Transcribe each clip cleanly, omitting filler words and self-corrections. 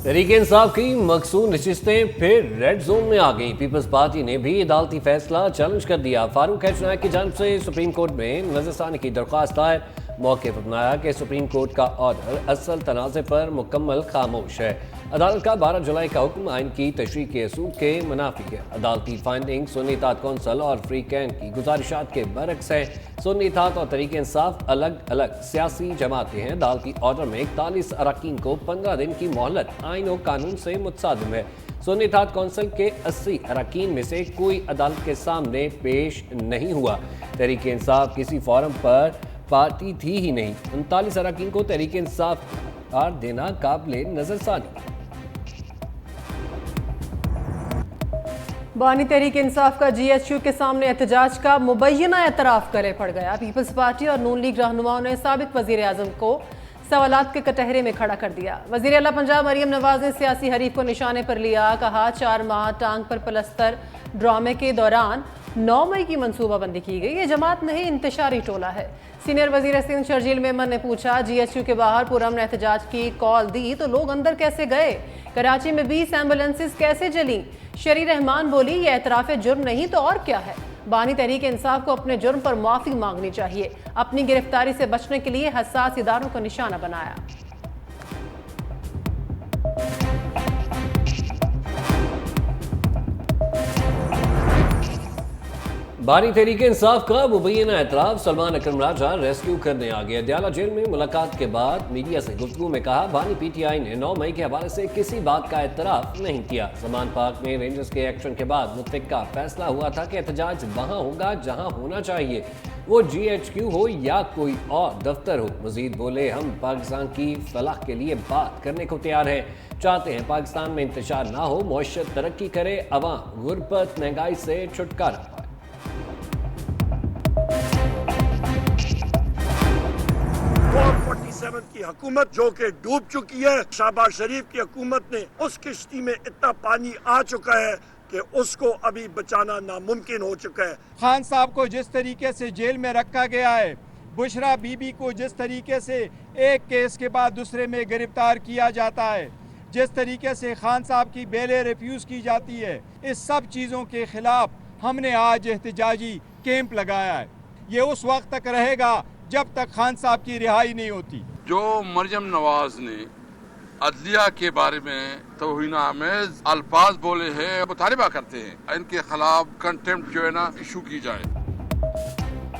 तहरीक इंसाफ की मकसूद नशिस्तें फिर red zone में आ गई। पीपल्स पार्टी ने भी अदालती फैसला चैलेंज कर दिया। फारूक एच नायक की जानिब से सुप्रीम कोर्ट में नजरसानी की दरख्वास्त दायर। मौक़िफ़ अपनाया कि सुप्रीम कोर्ट का ऑर्डर असल तनाज़े पर मुकम्मल खामोश है। अदालत का 12 जुलाई का हुक्म आइन की तशरीह के असूल के मुनाफी है। अदालती फाइंडिंग सुन्नी इत्तेहाद कौंसिल और फ्री कैंप की गुजारिशात के बरक्स है। सुन्नी इत्तेहाद और तहरीक इंसाफ अलग अलग सियासी जमातें हैं। अदालती ऑर्डर में 41 अरकान को 15 दिन की मोहलत आइन और कानून से मुतसादिम है। सुन्नी इत्तेहाद कौंसिल के 80 अरकान में से कोई अदालत के सामने पेश नहीं हुआ। तहरीक इंसाफ किसी फोरम पर पार्टी थी ही नहीं। 39 अरकान को तहरीक इंसाफ करार देना काबिले नजरसानी। बानी तहरीक इंसाफ का GHQ के सामने एहतजाज का मुबैना एतराफ़ करे पड़ गया। पीपल्स पार्टी और नून लीग रहनुमाओं ने साबिक वज़ीर आज़म को सवालात के कटहरे में खड़ा कर दिया। वज़ीर आला पंजाब मरियम नवाज ने सियासी हरीफ को निशाने पर लिया। कहा 4 माह टांग पर पलस्तर ड्रामे के दौरान 9 मई की मनसूबाबंदी की गई। ये जमात नहीं इंतशारी टोला है। सीनियर वज़ीर सिंध शर्जील मेमन ने पूछा GHQ के बाहर पुरअमन ने एहतजाज की कॉल दी तो लोग अंदर कैसे गए? कराची में 20 एम्बुलेंसेस कैसे चली? शरी रहमान बोली ये एतराफ़ जुर्म नहीं तो और क्या है। बानी तहरीक इंसाफ को अपने जुर्म पर माफ़ी मांगनी चाहिए। अपनी गिरफ्तारी से बचने के लिए हसास इदारों को निशाना बनाया। बानी तहरीक इंसाफ का मुबैना एतराफ़। सलमान अकरम राजा रेस्क्यू करने आ गया। दयाला जेल में मुलाकात के बाद मीडिया से गुफ्तगू में कहा बानी PTI ने 9 मई के हवाले से किसी बात का एतराफ़ नहीं किया। समान पार्क में रेंजर्स के एक्शन के बाद मुत्तफ़िका फैसला हुआ था कि एहतजाज वहाँ होगा जहाँ होना चाहिए, वो GHQ हो या कोई और दफ्तर हो। मजीद बोले हम पाकिस्तान की फलाह के लिए बात करने को तैयार हैं। चाहते हैं पाकिस्तान में इंतशार ना हो, मौशत तरक्की करे, अवाम गुरबत महंगाई से छुटकारा पाए। 47 की हुकूमत जो कि डूब चुकी है, शहबाज शरीफ की हुकूमत ने उस किश्ती में इतना पानी आ चुका है कि उसको अभी बचाना नामुमकिन हो चुका है। खान साहब को जिस तरीके से जेल में रखा गया है, बुशरा बीबी को जिस तरीके से एक केस के बाद दूसरे में गिरफ्तार किया जाता है, जिस तरीके से खान साहब की बेलें रिफ्यूज की जाती है, इस सब चीज़ों के खिलाफ हमने आज एहतजाजी कैंप लगाया है। ये उस वक्त तक रहेगा जब तक खान साहब की रिहाई नहीं होती। जो मरियम नवाज ने अदलिया के बारे में तौहीन-आमेज़ अल्फाज बोले हैं, मुतालबा करते हैं इनके खिलाफ कंटेम्प्ट जो है ना इशू की जाए।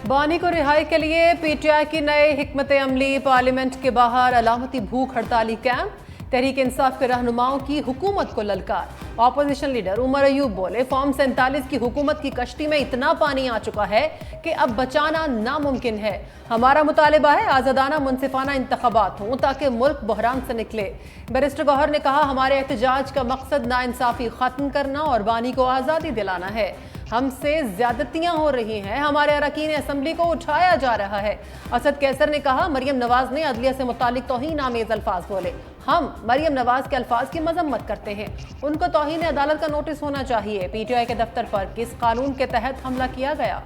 बानी को रिहाई के लिए PTI की नए हिकमत अमली। पार्लियामेंट के बाहर अलामती भूख हड़ताली कैंप। तहरीक इंसाफ के रहनुमाओं की हुकूमत को ललकार। ऑपोजिशन लीडर उमर अयूब बोले फॉर्म 47 की हुकूमत की कश्ती में इतना पानी आ चुका है कि अब बचाना नामुमकिन है। हमारा मुतालिबा है आज़ादाना मुनसिफाना इंतखाबात हों ताकि मुल्क बहरान से निकले। बैरिस्टर गौहर ने कहा हमारे एहतजाज का मकसद नाइंसाफ़ी ख़त्म करना और बानी को आज़ादी दिलाना है। हमसे ज्यादतियां हो रही हैं, हमारे अरकान असम्बली को उठाया जा रहा है। असद कैसर ने कहा मरियम नवाज ने अदलिया से मुतालिक तौहीन आमेज अल्फाज बोले। हम मरियम नवाज के अल्फाज की मजम्मत करते हैं, उनको तौहीन अदालत का नोटिस होना चाहिए। PTI के दफ्तर पर किस कानून के तहत हमला किया गया?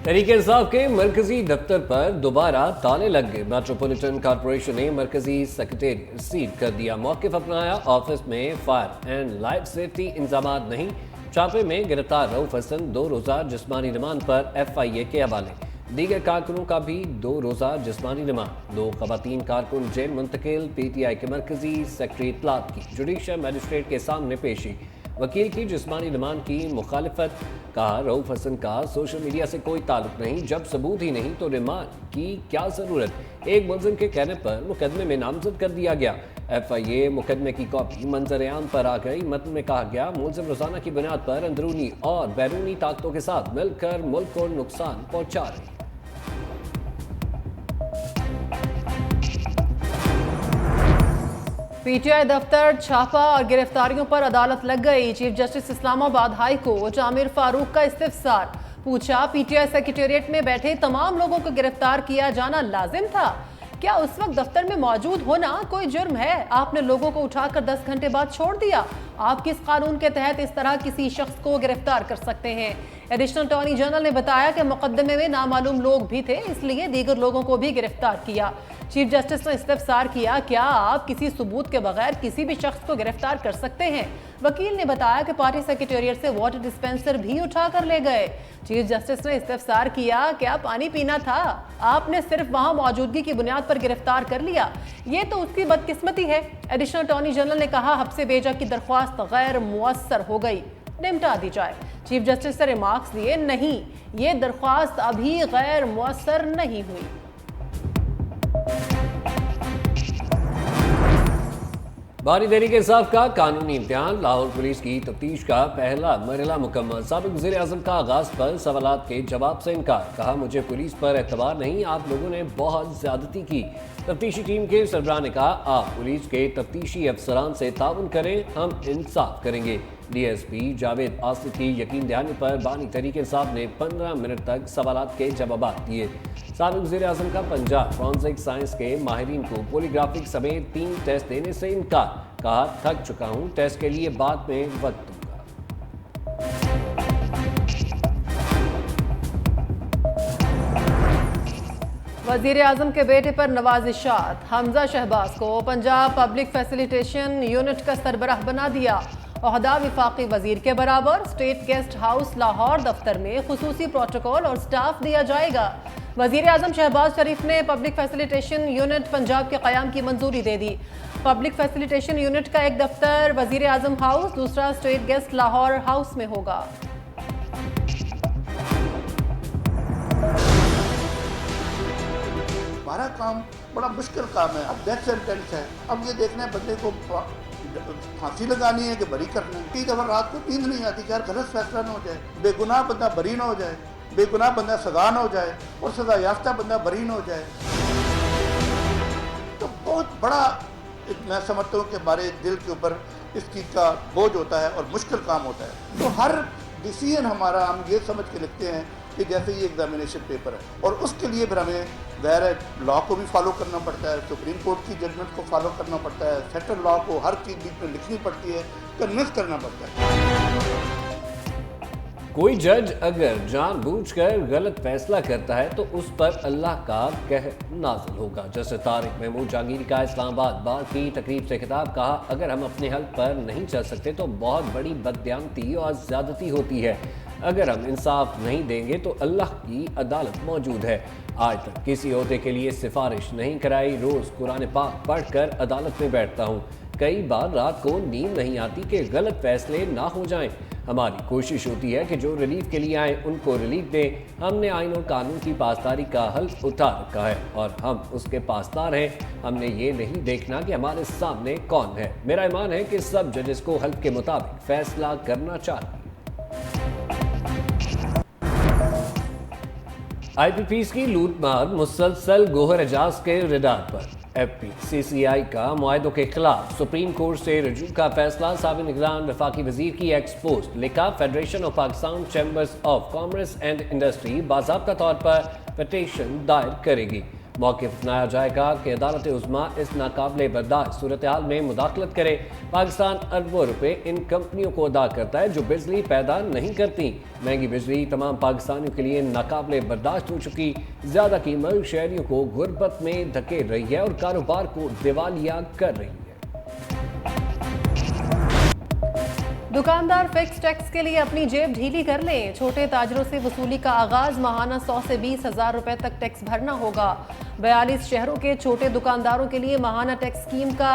तहरीक इंसाफ के मरकजी दफ्तर पर दोबारा ताले लग गए। मेट्रोपॉलिटन कॉरपोरेशन ने मरकजी सेक्रेटेरिएट सील कर दिया। मौक़िफ़ अपनाया ऑफिस में फायर एंड लाइफ सेफ्टी इंतजामात नहीं। छापे में गिरफ्तार रऊफ हसन 2 रोज़ा जिस्मानी रिमांड पर FIA के हवाले। दीगर कारकुनों का भी 2 रोज़ा जिस्मानी रिमांड। 2 ख़वातीन कारकुन जेल मुंतकिल। PTI के मरकजी सेक्रेटरी इत्तलात की जुडिशल मजिस्ट्रेट के सामने पेशी। वकील की जिस्मानी रिमांड की मुखालिफत। कहा रऊफ हसन का सोशल मीडिया से कोई ताल्लुक नहीं, जब सबूत ही नहीं तो रिमांड की क्या ज़रूरत। एक मुलजिम के कहने पर मुकदमे में नामजद कर दिया गया। FIA मुकदमे की कॉपी मंजर आम पर आ गई। मतन में कहा गया मुलजिम रोजाना की बुनियाद पर अंदरूनी और बैरूनी ताकतों के साथ मिलकर मुल्क को नुकसान पहुंचा रही। PTI दफ्तर छापा और गिरफ्तारियों पर अदालत लग गई। Chief justice Islamabad high court Aamir Farooq का इस्तिफसार। पूछा PTI सेक्रेटेरिएट में बैठे तमाम लोगों को गिरफ्तार किया जाना लाजिम था? क्या उस वक्त दफ्तर में मौजूद होना कोई जुर्म है? आपने लोगों को उठाकर 10 घंटे बाद छोड़ दिया। आप किस कानून के तहत इस तरह किसी शख्स को गिरफ्तार कर सकते हैं? एडिशनल अटॉर्नी जनरल ने बताया कि मुकदमे में नामालूम लोग भी थे, इसलिए दीगर लोगों को भी गिरफ्तार किया। चीफ जस्टिस ने इस्तफसार किया, क्या आप किसी सबूत के बगैर किसी भी शख्स को गिरफ्तार कर सकते हैं? वकील ने बताया कि पार्टी सेक्रेटेरिएट से वाटर डिस्पेंसर भी उठा कर ले गए। चीफ जस्टिस ने इस्तफसार किया, क्या पानी पीना था? आपने सिर्फ वहां मौजूदगी की बुनियाद पर गिरफ्तार कर लिया, ये तो उसकी बदकिस्मती है। एडिशनल अटॉर्नी जनरल ने कहा, हब्से भेजा की दरख्वास्त गैर मुअस्सर हो गई, निपटा दी जाए। चीफ जस्टिस से रिमार्क्स दिए, नहीं, ये दरख्वास्त अभी गैर मुअस्सर नहीं हुई। भारी तहरीक इंसाफ का कानूनी इम्तिहान, लाहौर पुलिस की तफ्तीश का पहला मरहला मुकम्मल। साबिक वज़ीर आज़म का आगाज पर सवालात के जवाब से इनकार, कहा मुझे पुलिस पर एतबार नहीं, आप लोगों ने बहुत ज्यादती की। तफ्तीशी टीम के सरबराह ने कहा, आप पुलिस के तफ्तीशी अफसरान से ताउन करें, हम इंसाफ करेंगे। DSP जावेद आसिफ की यकीन दहानी पर बानी तहरीक इंसाफ ने 15 मिनट तक सवालात के जवाब दिए। साबिक वज़ीर आज़म का पंजाब फॉरेंसिक साइंस के माहिरीन को पोलीग्राफिक समेत 3 टेस्ट देने से इनकार, कहा थक चुका हूं, टेस्ट के लिए बाद में वक्त दूंगा। वज़ीर आज़म के बेटे पर नवाजिशात, हमजा शहबाज को पंजाब पब्लिक फैसिलिटेशन यूनिट का सरबराह बना दिया। ओहदा विफाकी वजीर के बराबर। स्टेट गेस्ट हाउस लाहौर दफ्तर में खुसूसी प्रोटोकॉल और स्टाफ दिया जाएगा। वज़ीर आज़म शहबाज शरीफ ने पब्लिक फैसिलिटेशन यूनिट पंजाब के क़याम की मंजूरी दे दी। पब्लिक फैसिलिटेशन यूनिट का एक दफ्तर वज़ीर आज़म हाउस, दूसरा स्टेट गेस्ट लाहौर हाउस में होगा। हमारा काम बड़ा मुश्किल काम है। अब डेथ सेंटेंस है, अब ये देखना है बंदे को फांसी लगानी है कि बरी करना है। कई दफा रात को नींद नहीं आती, यार गलत फैसला ना हो जाए, बेगुनाह बंदा बरी ना हो जाए, बेगुनाह बंदा सजा ना हो जाए और सजा याफ्ता बंदा बरी ना हो जाए। तो बहुत बड़ा मैं समझता हूँ कि हमारे दिल के ऊपर इस चीज़ का बोझ होता है और मुश्किल काम होता है। तो हर डिसीजन हमारा हम ये समझ के लिखते हैं कि जैसे ये एग्जामिनेशन पेपर है, और उसके लिए फिर हमें ज़ाहिर लॉ को भी फॉलो करना पड़ता है, सुप्रीम कोर्ट की जजमेंट को फॉलो करना पड़ता है, सेंट्रल लॉ को हर चीज़ बीच में लिखनी पड़ती है, कन्विंस करना पड़ता है। कोई जज अगर जानबूझकर गलत फैसला करता है तो उस पर अल्लाह का कहर नाज़िल होगा। जैसे तारिक महमूद जहांगीरी का इस्लामाबाद बार की तकरीब से खिताब, कहा अगर हम अपने हल पर नहीं चल सकते तो बहुत बड़ी बददियानती और ज़्यादती होती है। अगर हम इंसाफ नहीं देंगे तो अल्लाह की अदालत मौजूद है। आज तक किसी ओहदे के लिए सिफारिश नहीं कराई, रोज़ कुरान पाक पढ़कर अदालत में बैठता हूँ। कई बार रात को नींद नहीं आती कि गलत फैसले ना हो जाएं। हमारी कोशिश होती है कि जो रिलीफ के लिए आए उनको रिलीफ दें। हमने आइन और कानून की पासदारी का हल्फ उठा रखा है और हम उसके पासदार हैं। हमने ये नहीं देखना कि हमारे सामने कौन है। मेरा ईमान है कि सब जजेस को हल्फ के मुताबिक फैसला करना चाहिए। IPPs की लूटमार मुसलसल गोहर एजाज के रडार पर। FPCCI का मुआहदों के खिलाफ सुप्रीम कोर्ट से रजू का फैसला। साबिक निगरान वफाकी वजीर की एक्सपोस्ट, लिखा federation of Pakistan chambers of commerce and industry बाज़ाब्ता तौर पर पिटीशन दायर करेगी। मौक़िफ़ अपनाया जाएगा कि अदालत उज़्मा इस नाकाबिले बर्दाश्त सूरत हाल में मुदाखलत करे। पाकिस्तान अरबों रुपए इन कंपनियों को अदा करता है जो बिजली पैदा नहीं करती। महंगी बिजली तमाम पाकिस्तानियों के लिए नाकाबिले बर्दाश्त हो चुकी। ज़्यादा कीमत शहरियों को गुर्बत में धकेल रही है और कारोबार को दिवालिया कर रही है। दुकानदार फिक्स टैक्स के लिए अपनी जेब ढीली कर लें। छोटे ताजरों से वसूली का आगाज, माहाना 100 से 20 हज़ार रुपए तक टैक्स भरना होगा। 42 शहरों के छोटे दुकानदारों के लिए माहाना टैक्स स्कीम का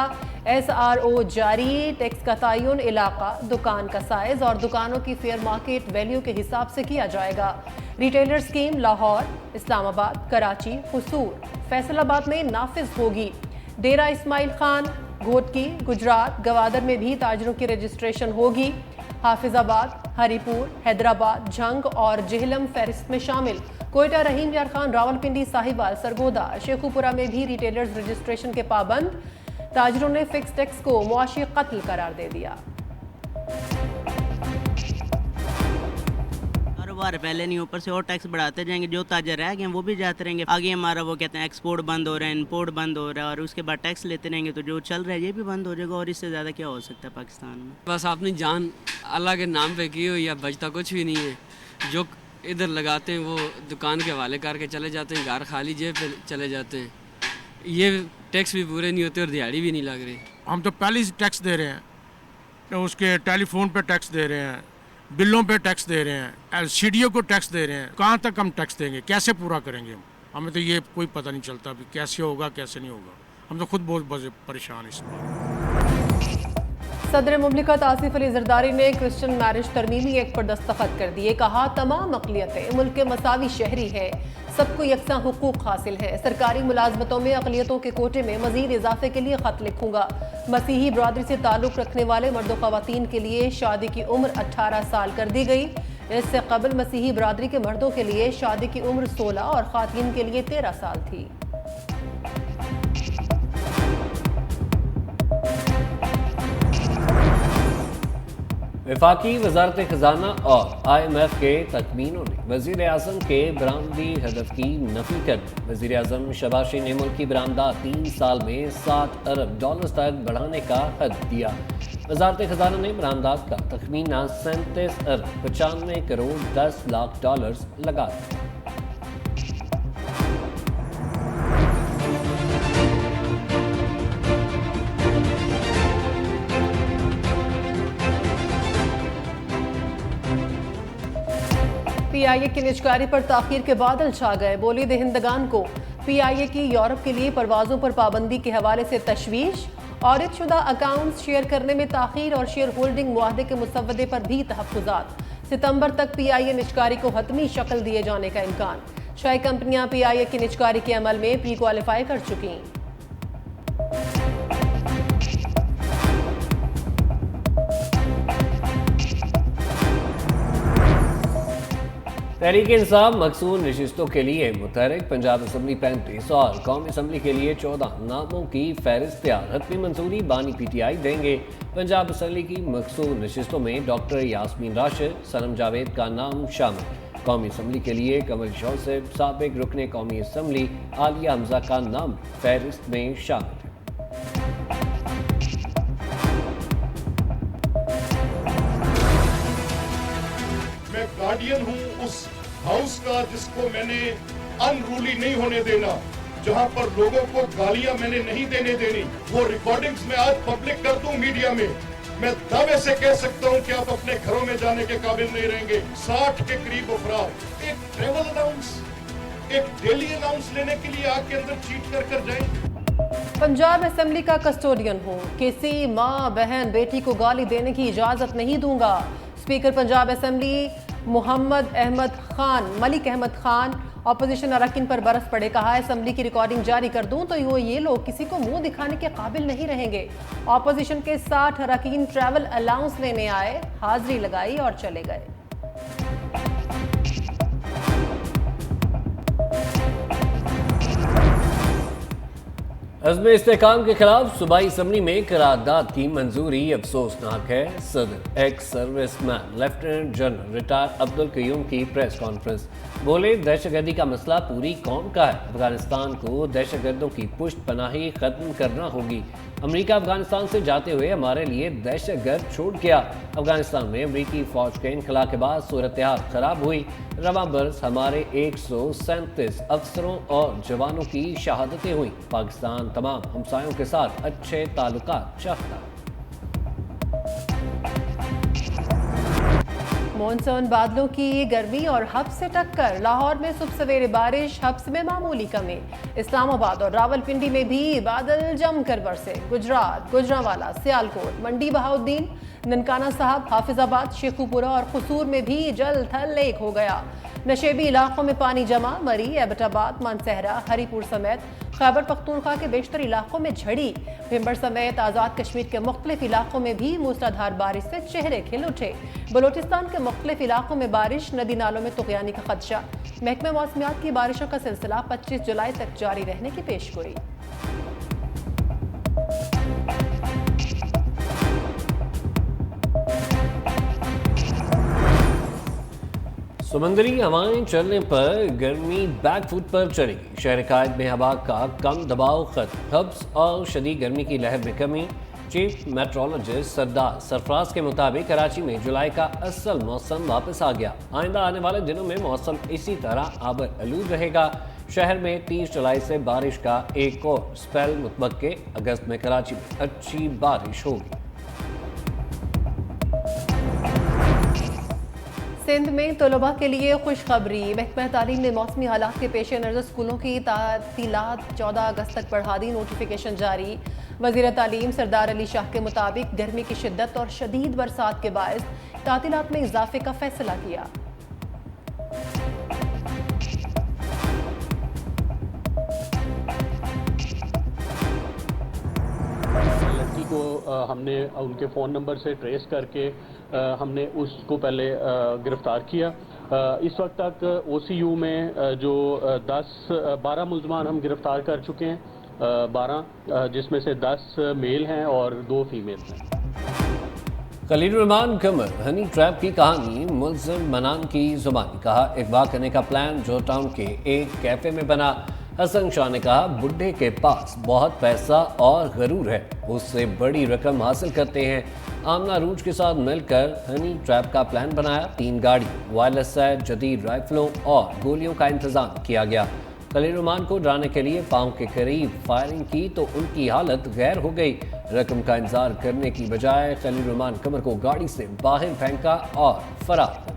SRO जारी। टैक्स का तयन इलाका, दुकान का साइज और दुकानों की फेयर मार्केट वैल्यू के हिसाब से किया जाएगा। रिटेलर स्कीम लाहौर, इस्लामाबाद, कराची, हुसूर, फैसलाबाद में नाफिज होगी। डेरा इस्माइल खान, घोटकी, गुजरात, गवादर में भी ताजरों की रजिस्ट्रेशन होगी। हाफिजाबाद, हरीपुर, हैदराबाद, झंग और जेहलम फहरिस्त में शामिल। कोयटा, रहीम यार खान, रावलपिंडी, साहिवाल, सरगोदा, शेखुपुरा में भी रिटेलर्स रजिस्ट्रेशन के पाबंद। ताजरों ने फिक्स टैक्स को मुआशी कत्ल करार दे दिया। कारोबार पहले नहीं, ऊपर से और टैक्स बढ़ाते जाएंगे। जो ताजर रह गए वो भी जाते रहेंगे। आगे हमारा वो कहते हैं एक्सपोर्ट बंद हो रहा है, इम्पोर्ट बंद हो रहा है और उसके बाद टैक्स लेते रहेंगे तो जो चल रहा है ये भी बंद हो जाएगा। और इससे ज़्यादा क्या हो सकता है पाकिस्तान में। बस अपनी जान अल्लाह के नाम पे की हुई है, बचता कुछ भी नहीं है। जो इधर लगाते हैं वो दुकान के हवाले करके चले जाते हैं, घर खाली जेब पे चले जाते हैं। ये टैक्स भी पूरे नहीं होते और दिहाड़ी भी नहीं लग रही। हम तो पहले ही टैक्स दे रहे हैं, तो उसके टेलीफोन पे टैक्स दे रहे हैं, बिलों पे टैक्स दे रहे हैं, एलसीडीओ को टैक्स दे रहे हैं। कहाँ तक हम टैक्स देंगे, कैसे पूरा करेंगे हम? हमें तो ये कोई पता नहीं चलता अभी कैसे होगा कैसे नहीं होगा। हम तो खुद बहुत परेशान इसमें। सदर मुमलिकत आसिफ अली जरदारी ने क्रिश्चियन मैरिज तरमीमी एक्ट पर दस्तखत कर दिए। कहा तमाम अक़लियतें मुल्क के मसावी शहरी हैं, सबको यकसा हुकूक हासिल है। सरकारी मुलाजमतों में अक़लियतों के कोटे में मजीद इजाफे के लिए ख़त लिखूंगा। मसीही बरादरी से ताल्लुक़ रखने वाले मर्द व ख़वातीन के लिए शादी की उम्र 18 साल कर दी गई। इससे कबल मसीही बरादरी के मर्दों के लिए शादी की उम्र 16 और ख़वातीन के लिए 13 साल थी। वफाकी वजारत खजाना और IMF के तखमीनों ने वज़ीर आज़म के बरामदी हदफ की नफी कर दी। वज़ीर आज़म शहबाज शरीफ ने मुल्क की बरामदा 3 साल में $7 अरब तक बढ़ाने का हद दिया। वजारत खजाना ने बरामदात का तखमीना 37 अरब 95 करोड़ 10 लाख डॉलर्स लगा दिया। PIA की निजकारी पर ताखीर के बादल छा गए। बोली दहिंदगान को PIA की यूरोप के लिए परवाजों पर पाबंदी के हवाले से तशवीश। ऑडिट शुदा अकाउंट्स शेयर करने में ताखीर और शेयर होल्डिंग मुआहदे के मुसव्वदे पर भी तहफ़्फ़ुज़ात। सितंबर तक PIA निजकारी को हतमी शक्ल दिए जाने का इम्कान। 6 कंपनियां PIA की निजकारी के अमल में प्री क्वालिफाई कर चुकी। तहरीक इंसाफ मकसूद नशिस्तों के लिए मुतहरिक पंजाब असम्बली 35 और कौमी असम्बली के लिए 14 नामों की फहरिस्त तैयार। हतमी मंजूरी बानी PTI देंगे। पंजाब असम्बली की मकसूद नशिस्तों में डॉक्टर यास्मीन राशिद, सनम जावेद का नाम शामिल। कौमी असम्बली के लिए कमल शौसेब, साबिक रुकने कौमी असम्बली आलिया हमजा का नाम फहरिस्त में शामिल है। मैं गार्डियन हूं उस हाउस का जिसको मैंने अनरूली नहीं होने देना, जहां पर लोगों को गालियां मैंने नहीं देने देनी। वो रिकॉर्डिंग्स मैं आज पब्लिक कर दूं मीडिया में। मैं दावे से कह सकता हूं कि आप अपने घरों में जाने के काबिल नहीं रहेंगे। 60 के करीब अफराद एक ट्रेवल अलाउंस, एक डेली अलाउंस लेने के लिए आग के अंदर चीट कर जाएंगे। पंजाब असम्बली का कस्टोडियन हूँ, किसी माँ बहन बेटी को गाली देने की इजाज़त नहीं दूंगा। Speaker Punjab assembly Malik Ahmad Khan opposition अरकान पर बरस पड़े। कहा असम्बली की रिकॉर्डिंग जारी कर दूं तो ये लोग किसी को मुंह दिखाने के काबिल नहीं रहेंगे। अपोजिशन के 60 अरकान ट्रैवल अलाउंस लेने आए, हाजिरी लगाई और चले गए। अज़्म इस्तेहकाम के खिलाफ सूबाई असम्बली में करारदाद की मंजूरी अफसोसनाक है। सदर ex serviceman lieutenant general retire Abdul Qayyum की प्रेस कॉन्फ्रेंस। बोले दहशतगर्दी का मसला पूरी कौम का है। अफगानिस्तान को दहशतगर्दों की पुष्ट पनाही खत्म करना होगी। अमेरिका अफगानिस्तान से जाते हुए हमारे लिए दहशतगर्द छूट गया। अफगानिस्तान में अमरीकी फौज के इनखला के बाद सूरत हाल खराब हुई। रवां बरस हमारे 137 अफसरों और जवानों की शहादतें हुई। पाकिस्तान तमाम हमसायों के साथ अच्छे ताल्लुकात चाहता। मॉनसून बादलों की गर्मी और हब्स से टक्कर। लाहौर में सुबह सवेरे बारिश, हब्स में मामूली कमी। इस्लामाबाद और रावलपिंडी में भी बादल जमकर बरसे। गुजरात, गुजरांवाला, सियालकोट, मंडी बहाउद्दीन, ननकाना साहब, हाफिजाबाद, शेखुपुरा और कसूर में भी जल थल एक हो गया। नशेबी इलाकों में पानी जमा। मरी, एबटाबाद, मानसहरा, हरीपुर समेत खैबर पख्तूनख्वा के बेशतर इलाकों में झड़ी। भिंबर समेत आज़ाद कश्मीर के मुख्तलिफ इलाकों में भी मूसलाधार बारिश से चेहरे खिल उठे। बलोचिस्तान के मुख्तलिफ इलाकों में बारिश, नदी नालों में तुग़यानी का खदशा। महकमे मौसमियात की बारिशों का सिलसिला 25 जुलाई तक जारी रहने की पेशगोई। समंदरी हवाएं चलने पर गर्मी बैकफुट पर चलेगी। शहर कायद में हवा का कम दबाव खत्म। हब्स और शदीद गर्मी की लहर में कमी। चीफ मेट्रोलॉजिस्ट सरदार सरफराज के मुताबिक कराची में जुलाई का असल मौसम वापस आ गया। आइंदा आने वाले दिनों में मौसम इसी तरह आबर आलूद रहेगा। शहर में 30 जुलाई से बारिश का एक और स्पेल मुतवक्के। अगस्त में कराची में अच्छी बारिश होगी। सिंध में तलबा के लिए खुशखबरी। महकमा तालीम ने मौसमी हालात के पेश नज़र स्कूलों की तातीलात 14 अगस्त तक बढ़ा दी। नोटिफिकेशन जारी। वज़ीर तालीम सरदार अली शाह के मुताबिक गर्मी की शिद्दत और शदीद बरसात के बायस तातीलात में इजाफे का फैसला किया। लड़की को हमने उनके फ़ोन नंबर से ट्रेस करके हमने उसको पहले गिरफ्तार किया। इस वक्त तक OCU में जो 12 मुल्ज़मान हम गिरफ्तार कर चुके हैं, 12 जिसमें से 10 मेल हैं और 2 फीमेल हैं। खलील रहमान कमर हनी ट्रैप की कहानी मुल्ज़िम मनान की ज़ुबानी। कहा अगवा करने का प्लान जो टाउन के एक कैफे में बना। हसन शाह ने कहा बुड्ढे के पास बहुत पैसा और गरूर है, उससे बड़ी रकम हासिल करते हैं। आमना रूज के साथ मिलकर हनी ट्रैप का प्लान बनाया। 3 गाड़ी, वायरलेस सेट, जदीद राइफलों और गोलियों का इंतजाम किया गया। खलील रहमान को डराने के लिए पाँव के करीब फायरिंग की तो उनकी हालत गैर हो गई। रकम का इंतजार करने की बजाय खलील रहमान कमर को गाड़ी से बाहर फेंका और फरार हो गया।